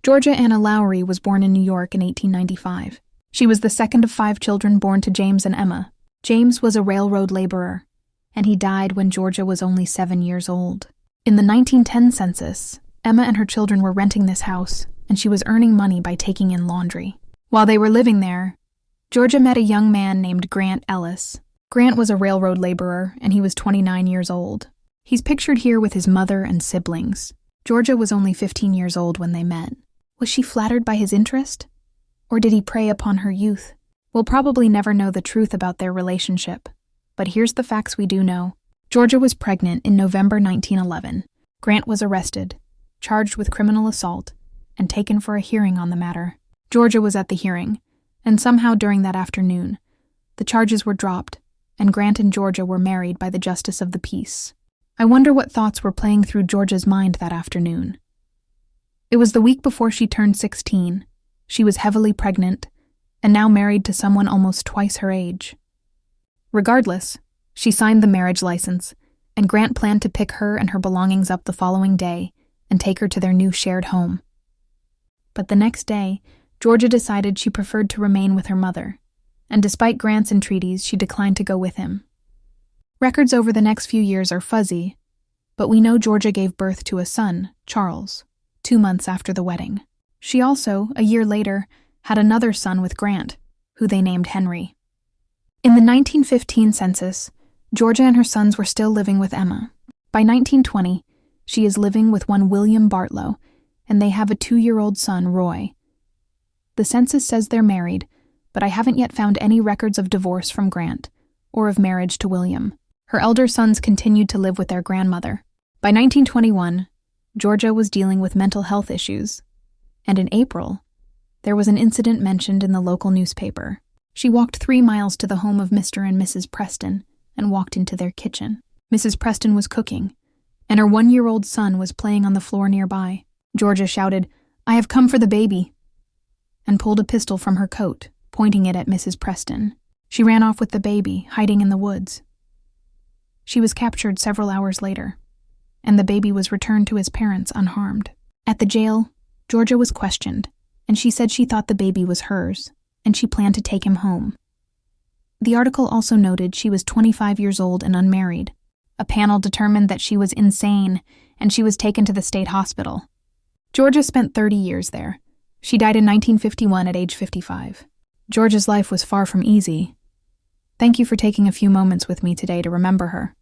Georgia Anna Lowry was born in New York in 1895. She was the second of 5 children born to James and Emma. James was a railroad laborer, and he died when Georgia was only 7 years old. In the 1910 census, Emma and her children were renting this house, and she was earning money by taking in laundry. While they were living there, Georgia met a young man named Grant Ellis. Grant was a railroad laborer, and he was 29 years old. He's pictured here with his mother and siblings. Georgia was only 15 years old when they met. Was she flattered by his interest? Or did he prey upon her youth? We'll probably never know the truth about their relationship. But here's the facts we do know. Georgia was pregnant in November 1911. Grant was arrested, charged with criminal assault, and taken for a hearing on the matter. Georgia was at the hearing, and somehow during that afternoon, the charges were dropped, and Grant and Georgia were married by the Justice of the Peace. I wonder what thoughts were playing through Georgia's mind that afternoon. It was the week before she turned 16. She was heavily pregnant, and now married to someone almost twice her age. Regardless, she signed the marriage license, and Grant planned to pick her and her belongings up the following day and take her to their new shared home. But the next day, Georgia decided she preferred to remain with her mother, and despite Grant's entreaties, she declined to go with him. Records over the next few years are fuzzy, but we know Georgia gave birth to a son, Charles, 2 months after the wedding. She also, a year later, had another son with Grant, who they named Henry. In the 1915 census, Georgia and her sons were still living with Emma. By 1920, she is living with one William Bartlow, and they have a 2-year-old son, Roy. The census says they're married, but I haven't yet found any records of divorce from Grant, or of marriage to William. Her elder sons continued to live with their grandmother. By 1921, Georgia was dealing with mental health issues, and in April, there was an incident mentioned in the local newspaper. She walked 3 miles to the home of Mr. and Mrs. Preston and walked into their kitchen. Mrs. Preston was cooking, and her 1-year-old son was playing on the floor nearby. Georgia shouted, "I have come for the baby," and pulled a pistol from her coat, pointing it at Mrs. Preston. She ran off with the baby, hiding in the woods. She was captured several hours later, and the baby was returned to his parents unharmed. At the jail, Georgia was questioned, and she said she thought the baby was hers, and she planned to take him home. The article also noted she was 25 years old and unmarried. A panel determined that she was insane, and she was taken to the state hospital. Georgia spent 30 years there. She died in 1951 at age 55. Georgia's life was far from easy. Thank you for taking a few moments with me today to remember her.